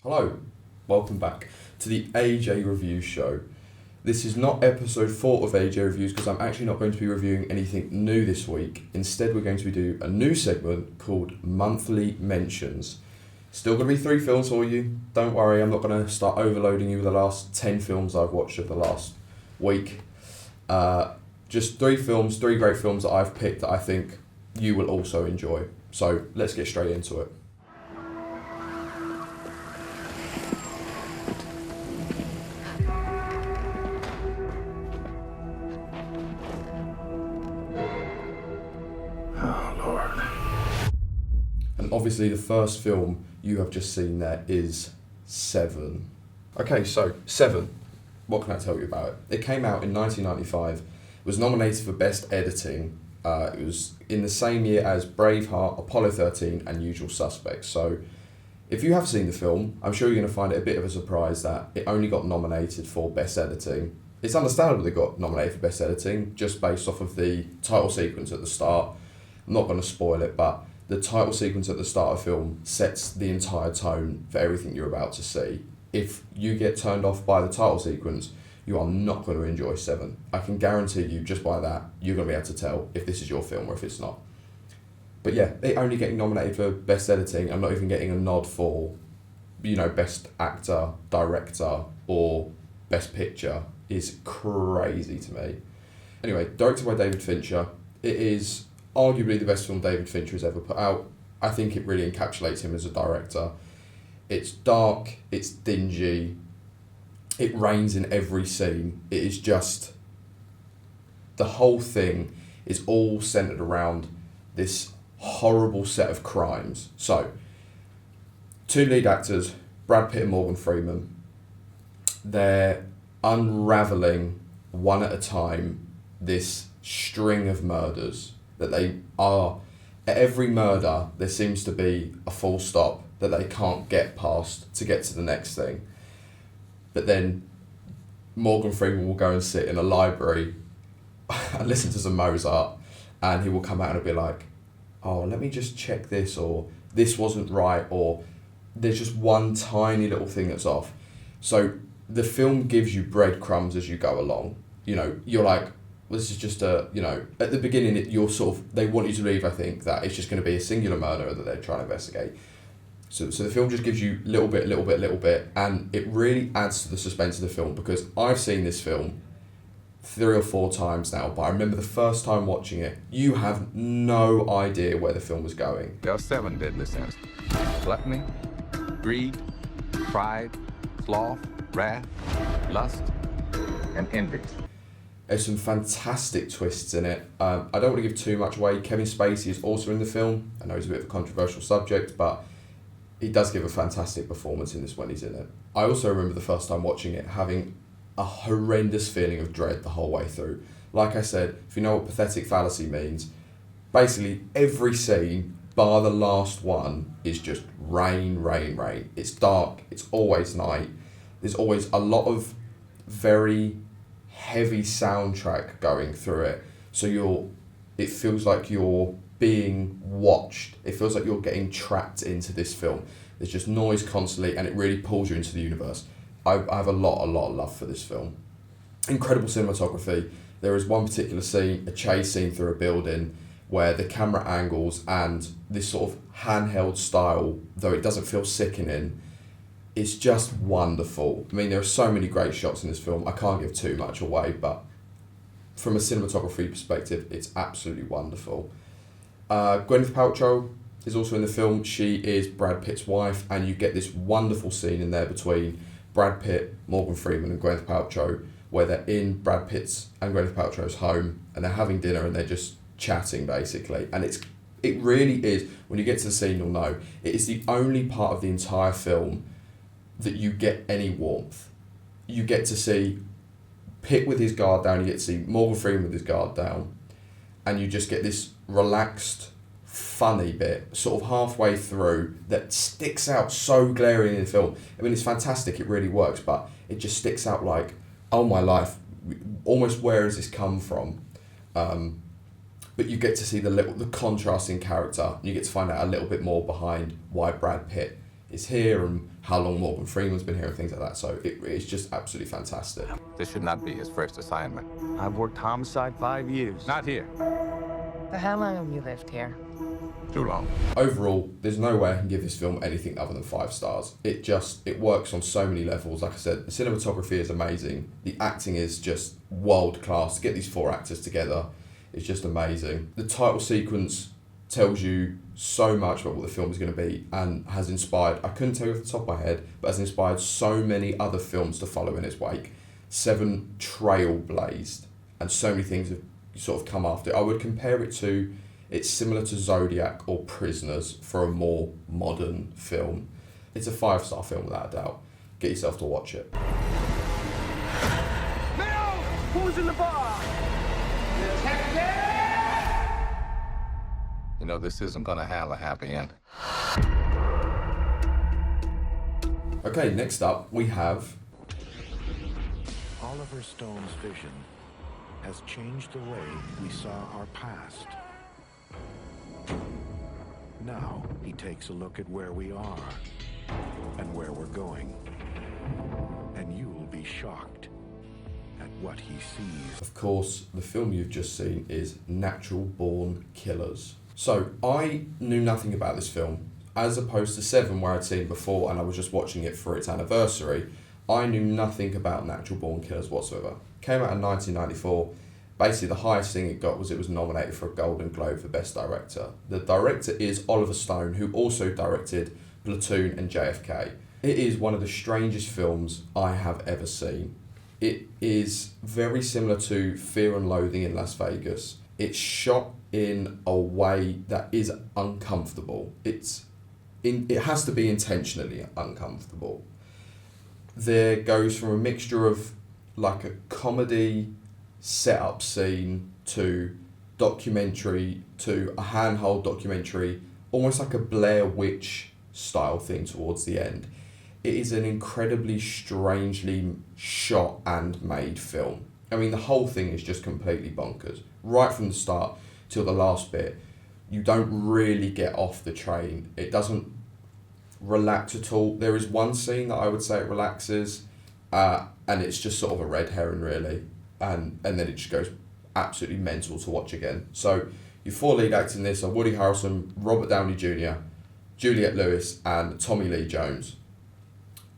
Hello, welcome back to the AJ Review Show. This is not episode 4 of AJ Reviews because I'm actually not going to be reviewing anything new this week. Instead, we're going to be doing a new segment called Monthly Mentions. Still going to be 3 films for you. Don't worry, I'm not going to start overloading you with the last 10 films I've watched over the last week. Just 3 films, 3 great films that I've picked that I think you will also enjoy. So let's get straight into it. And obviously the first film you have just seen there is Seven. Okay, so Seven, what can I tell you about it? It came out in 1995, was nominated for Best Editing. It was in the same year as Braveheart, Apollo 13 and Usual Suspects. So if you have seen the film, I'm sure you're going to find it a bit of a surprise that it only got nominated for Best Editing. It's understandable it got nominated for Best Editing just based off of the title sequence at the start. I'm not going to spoil it, but the title sequence at the start of the film sets the entire tone for everything you're about to see. If you get turned off by the title sequence, you are not going to enjoy Seven. I can guarantee you just by that, you're going to be able to tell if this is your film or if it's not. But yeah, it only getting nominated for Best Editing and not even getting a nod for, Best Actor, Director or Best Picture is crazy to me. Anyway, directed by David Fincher. It is arguably the best film David Fincher has ever put out. I think it really encapsulates him as a director. It's dark, it's dingy, it rains in every scene. It is just, the whole thing is all centered around this horrible set of crimes. So, 2 lead actors, Brad Pitt and Morgan Freeman, they're unraveling one at a time this string of murders that they are, at every murder there seems to be a full stop that they can't get past to get to the next thing. But then Morgan Freeman will go and sit in a library and listen to some Mozart, and he will come out and be like, oh, let me just check this, or this wasn't right, or there's just one tiny little thing that's off. So the film gives you breadcrumbs as you go along. You're like, this is just at the beginning, you're they want you to believe, I think, that it's just going to be a singular murder that they're trying to investigate. So the film just gives you little bit, and it really adds to the suspense of the film, because I've seen this film 3 or 4 times now, but I remember the first time watching it, you have no idea where the film was going. There are 7 deadly sins: gluttony, greed, pride, sloth, wrath, lust, and envy. There's some fantastic twists in it. I don't want to give too much away. Kevin Spacey is also in the film. I know he's a bit of a controversial subject, but he does give a fantastic performance in this when he's in it. I also remember the first time watching it having a horrendous feeling of dread the whole way through. Like I said, if you know what pathetic fallacy means, basically every scene, bar the last one, is just rain, rain, rain. It's dark, it's always night. There's always a lot of very heavy soundtrack going through it, so it feels like you're being watched. It feels like you're getting trapped into this film. There's just noise constantly, and it really pulls you into the universe. I have a lot of love for this film. Incredible cinematography. There is one particular scene, a chase scene through a building, where the camera angles and this sort of handheld style, though it doesn't feel sickening, it's just wonderful. I mean, there are so many great shots in this film. I can't give too much away, but from a cinematography perspective, it's absolutely wonderful. Gwyneth Paltrow is also in the film. She is Brad Pitt's wife, and you get this wonderful scene in there between Brad Pitt, Morgan Freeman and Gwyneth Paltrow, where they're in Brad Pitt's and Gwyneth Paltrow's home, and they're having dinner and they're just chatting basically. And it really is, when you get to the scene you'll know, it is the only part of the entire film that you get any warmth. You get to see Pitt with his guard down, you get to see Morgan Freeman with his guard down, and you just get this relaxed, funny bit sort of halfway through that sticks out so glaringly in the film. I mean, it's fantastic, it really works, but it just sticks out like, oh my life, almost where has this come from? But you get to see the contrast in character, and you get to find out a little bit more behind why Brad Pitt is here and how long Morgan Freeman's been here and things like that. So it's just absolutely fantastic. This should not be his first assignment. I've worked homicide 5 years. Not here. For how long have you lived here? Too long. Overall, there's no way I can give this film anything other than 5 stars. It works on so many levels. Like I said, the cinematography is amazing. The acting is just world class. To get these 4 actors together is just amazing. The title sequence tells you so much about what the film is going to be and has inspired, I couldn't tell you off the top of my head, but has inspired so many other films to follow in its wake. 7 trailblazed, and so many things have sort of come after it. I would compare it to, it's similar to Zodiac or Prisoners for a more modern film. It's a 5-star film without a doubt. Get yourself to watch it. Leo! Who's in the bar? You know, this isn't gonna have a happy end. Okay, next up we have Oliver Stone's vision has changed the way we saw our past. Now he takes a look at where we are and where we're going. And you'll be shocked at what he sees. Of course, the film you've just seen is Natural Born Killers. So, I knew nothing about this film, as opposed to 7 where I'd seen before and I was just watching it for its anniversary. I knew nothing about Natural Born Killers whatsoever. Came out in 1994. Basically, the highest thing it got was it was nominated for a Golden Globe for Best Director. The director is Oliver Stone, who also directed Platoon and JFK. It is one of the strangest films I have ever seen. It is very similar to Fear and Loathing in Las Vegas. It's shot in a way that is uncomfortable. It has to be intentionally uncomfortable. There goes from a mixture of like a comedy setup scene to documentary to a handheld documentary, almost like a Blair Witch style thing towards the end. It is an incredibly strangely shot and made film. I mean, the whole thing is just completely bonkers. Right from the start till the last bit, you don't really get off the train. It doesn't relax at all. There is one scene that I would say it relaxes, and it's just sort of a red herring really, and then it just goes absolutely mental to watch again. So your 4 lead acts in this are Woody Harrelson, Robert Downey Jr., Juliette Lewis, and Tommy Lee Jones.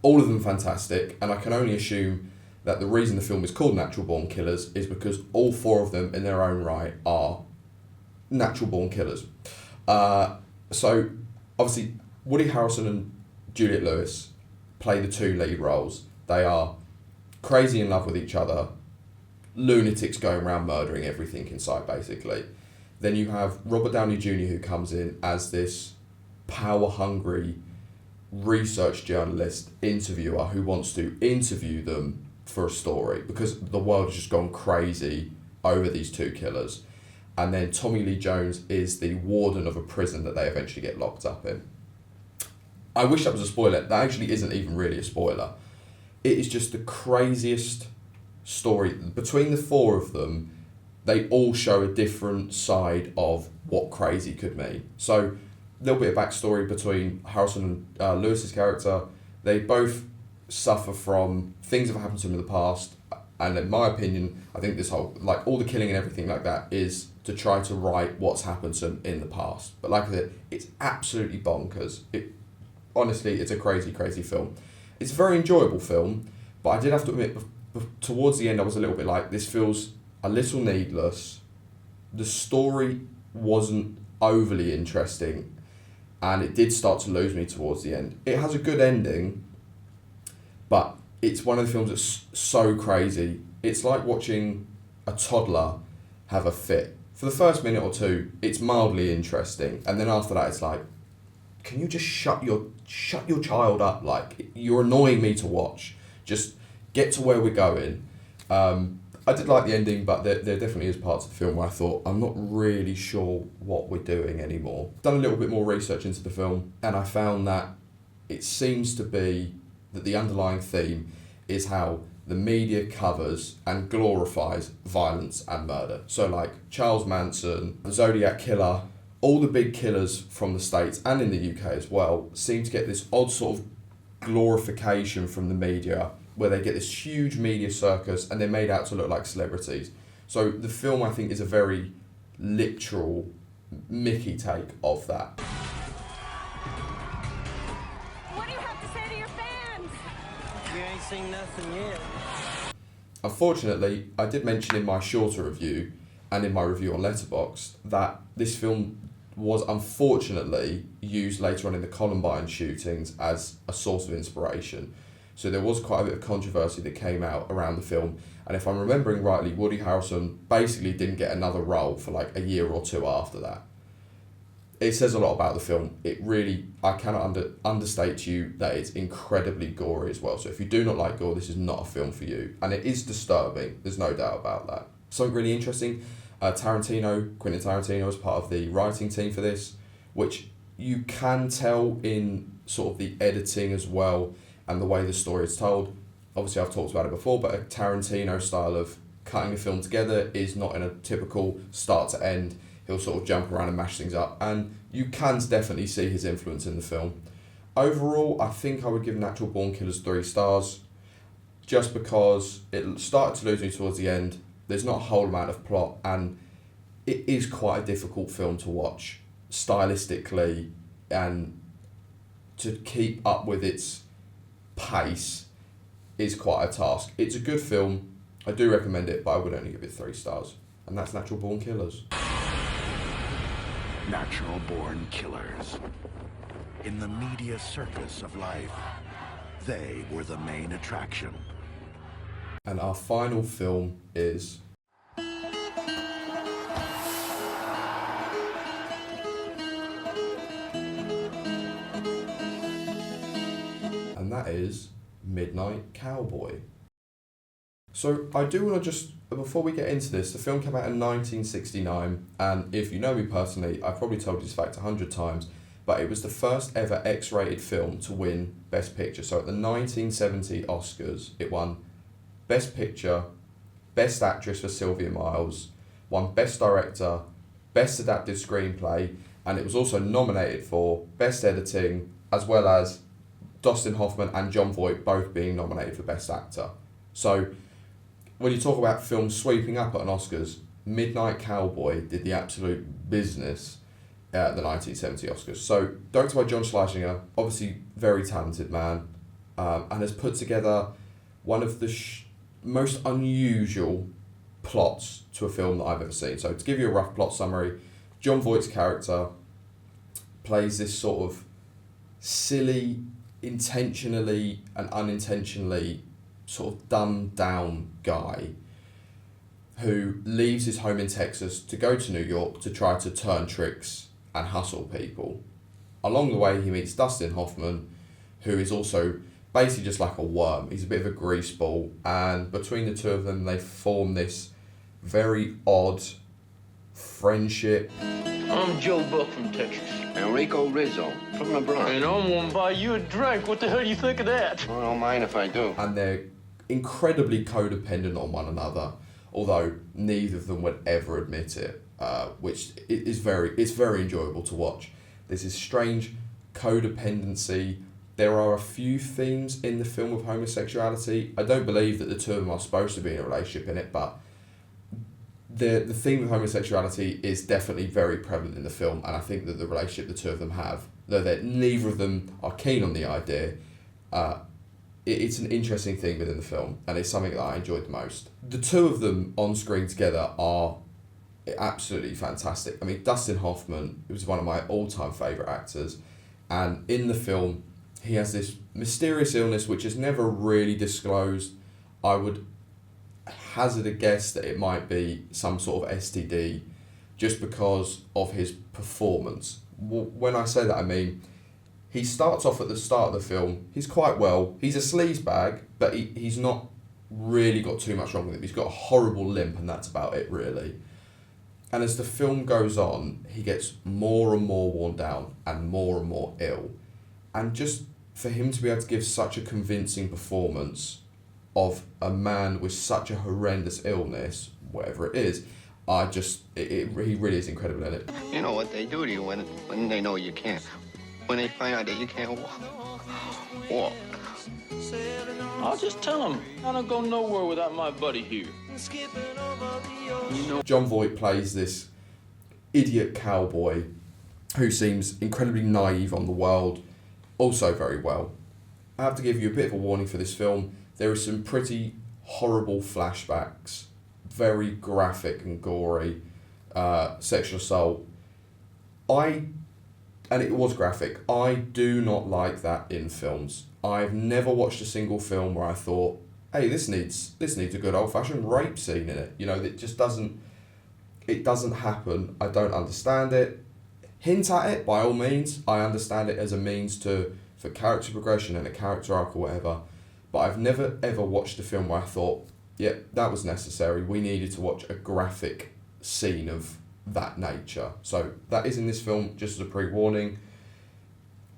All of them fantastic, and I can only assume that the reason the film is called Natural Born Killers is because all 4 of them in their own right are natural born killers. So obviously Woody Harrelson and Juliette Lewis play the 2 lead roles. They are crazy in love with each other, lunatics going around murdering everything in sight basically. Then you have Robert Downey Jr. who comes in as this power-hungry research journalist interviewer who wants to interview them for a story because the world has just gone crazy over these 2 killers. And then Tommy Lee Jones is the warden of a prison that they eventually get locked up in. I wish that was a spoiler. That actually isn't even really a spoiler. It is just the craziest story. Between the 4 of them, they all show a different side of what crazy could mean. So, a little bit of backstory between Harrelson and Lewis's character. They both suffer from things that have happened to them in the past. And in my opinion, I think this whole, like all the killing and everything like that is to try to right what's happened to them in the past. But like I said, it's absolutely bonkers. Honestly, it's a crazy, crazy film. It's a very enjoyable film, but I did have to admit, towards the end, I was a little bit like, this feels a little needless. The story wasn't overly interesting, and it did start to lose me towards the end. It has a good ending, but it's one of the films that's so crazy. It's like watching a toddler have a fit. For the first minute or 2, it's mildly interesting, and then after that, it's like, can you just shut your child up? Like, you're annoying me to watch. Just get to where we're going. I did like the ending, but there definitely is parts of the film where I thought, I'm not really sure what we're doing anymore. Done a little bit more research into the film, and I found that it seems to be that the underlying theme is how the media covers and glorifies violence and murder. So like Charles Manson, the Zodiac Killer, all the big killers from the States and in the UK as well seem to get this odd sort of glorification from the media, where they get this huge media circus and they're made out to look like celebrities. So the film, I think, is a very literal Mickey take of that. What do you have to say to your fans? You ain't seen nothing yet. Unfortunately, I did mention in my shorter review and in my review on Letterboxd that this film was unfortunately used later on in the Columbine shootings as a source of inspiration. So there was quite a bit of controversy that came out around the film, and if I'm remembering rightly, Woody Harrelson basically didn't get another role for like a year or two after that. It says a lot about the film. It really, I cannot understate to you that it's incredibly gory as well. So if you do not like gore, this is not a film for you. And it is disturbing, there's no doubt about that. Something really interesting, Quentin Tarantino was part of the writing team for this, which you can tell in sort of the editing as well and the way the story is told. Obviously I've talked about it before, but a Tarantino style of cutting a film together is not in a typical start to end. He'll sort of jump around and mash things up, and you can definitely see his influence in the film. Overall, I think I would give Natural Born Killers 3 stars, just because it started to lose me towards the end. There's not a whole amount of plot, and it is quite a difficult film to watch stylistically, and to keep up with its pace is quite a task. It's a good film. I do recommend it, but I would only give it 3 stars. And that's Natural Born Killers. Natural born killers. In the media circus of life, they were the main attraction. And our final film is and that is Midnight Cowboy. So I do want to just, before we get into this, the film came out in 1969, and if you know me personally, I've probably told you this fact 100 times, but it was the first ever X-rated film to win Best Picture. So at the 1970 Oscars, it won Best Picture, Best Actress for Sylvia Miles, won Best Director, Best Adapted Screenplay, and it was also nominated for Best Editing, as well as Dustin Hoffman and Jon Voight both being nominated for Best Actor. So when you talk about films sweeping up at an Oscars, Midnight Cowboy did the absolute business at the 1970 Oscars. So directed by John Schlesinger, obviously very talented man, and has put together one of the most unusual plots to a film that I've ever seen. So to give you a rough plot summary, Jon Voight's character plays this sort of silly, intentionally and unintentionally sort of dumbed down guy who leaves his home in Texas to go to New York to try to turn tricks and hustle people. Along the way, he meets Dustin Hoffman, who is also basically just like a worm. He's a bit of a greaseball, and between the two of them, they form this very odd friendship. I'm Joe Buck from Texas. Enrico Rizzo from the Bronx. And I'm gonna buy you a drink. What the hell do you think of that? I don't mind if I do. And they're incredibly codependent on one another, although neither of them would ever admit it, which is it's very enjoyable to watch. There's this strange codependency. There are a few themes in the film of homosexuality. I don't believe that the two of them are supposed to be in a relationship in it, but the theme of homosexuality is definitely very prevalent in the film, and I think that the relationship the two of them have, though that neither of them are keen on the idea, it's an interesting thing within the film, and it's something that I enjoyed the most. The two of them on screen together are absolutely fantastic. I mean, Dustin Hoffman was one of my all-time favourite actors, and in the film, he has this mysterious illness which is never really disclosed. I would hazard a guess that it might be some sort of STD, just because of his performance. When I say that, I mean, he starts off at the start of the film, he's quite well, he's a sleazebag, but he's not really got too much wrong with him. He's got a horrible limp, and that's about it, really. And as the film goes on, he gets more and more worn down and more ill. And just for him to be able to give such a convincing performance of a man with such a horrendous illness, whatever it is, he really is incredible in it. You know what they do to you when they know you can't. When they find out that you can't walk. walk. I'll just tell him I don't go nowhere without my buddy here. You know, John Voight plays this idiot cowboy who seems incredibly naive on the world, also very well. I have to give you a bit of a warning for this film. There are some pretty horrible flashbacks, very graphic and gory, sexual assault. And it was graphic. I do not like that in films. I've never watched a single film where I thought, hey, this needs a good old-fashioned rape scene in it. You know, it just doesn't happen. I don't understand it. Hint at it, by all means. I understand it as a means for character progression and a character arc or whatever. But I've never, ever watched a film where I thought, yeah, that was necessary. We needed to watch a graphic scene of that nature. So that is in this film, just as a pre-warning.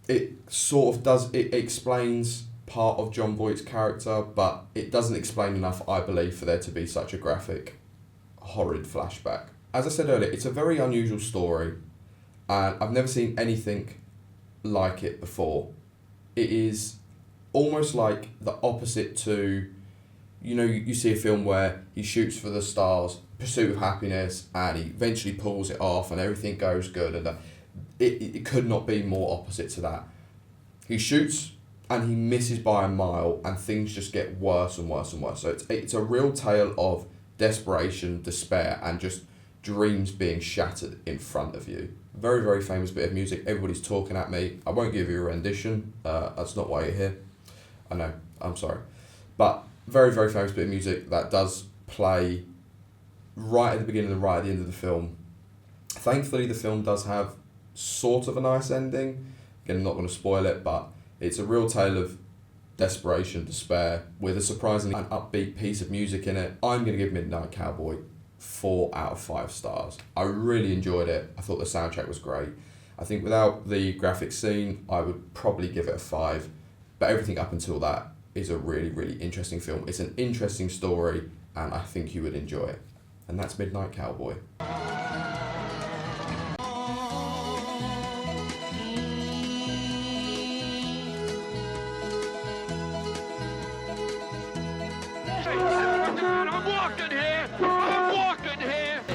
It sort of does, it explains part of John Voight's character, but it doesn't explain enough, I believe, for there to be such a graphic, horrid flashback. As I said earlier, it's a very unusual story, and I've never seen anything like it before. It is almost like the opposite to, you know, you see a film where he shoots for the stars, Pursuit of Happiness, and he eventually pulls it off and everything goes good, and it could not be more opposite to that. He shoots and he misses by a mile and things just get worse and worse and worse. So it's a real tale of desperation, despair, and just dreams being shattered in front of you. Very, very famous bit of music. Everybody's talking at me. I won't give you a rendition. That's not why you're here. I know, I'm sorry. But very, very famous bit of music that does play right at the beginning and right at the end of the film. Thankfully, the film does have sort of a nice ending. Again, I'm not going to spoil it, but it's a real tale of desperation, despair, with a surprisingly upbeat piece of music in it. I'm going to give Midnight Cowboy 4 out of 5 stars. I really enjoyed it. I thought the soundtrack was great. I think without the graphic scene, I would probably give it a 5. But everything up until that is a really, really interesting film. It's an interesting story, and I think you would enjoy it. And that's Midnight Cowboy.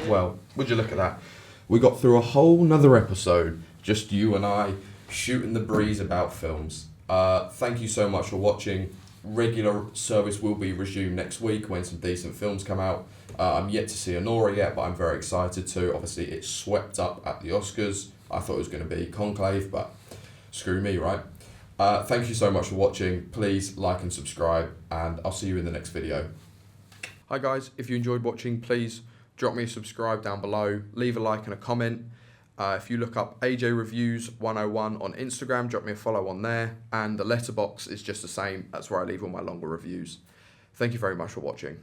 Well, would you look at that? We got through a whole nother episode, just you and I shooting the breeze about films. Thank you so much for watching. Regular service will be resumed next week when some decent films come out. I'm yet to see Anora yet, but I'm very excited to. Obviously, it swept up at the Oscars. I thought it was going to be Conclave, but screw me, right? Thank you so much for watching. Please like and subscribe, and I'll see you in the next video. Hi guys, if you enjoyed watching, please drop me a subscribe down below. Leave a like and a comment. If you look up AJ Reviews 101 on Instagram, drop me a follow on there. And the letterbox is just the same. That's where I leave all my longer reviews. Thank you very much for watching.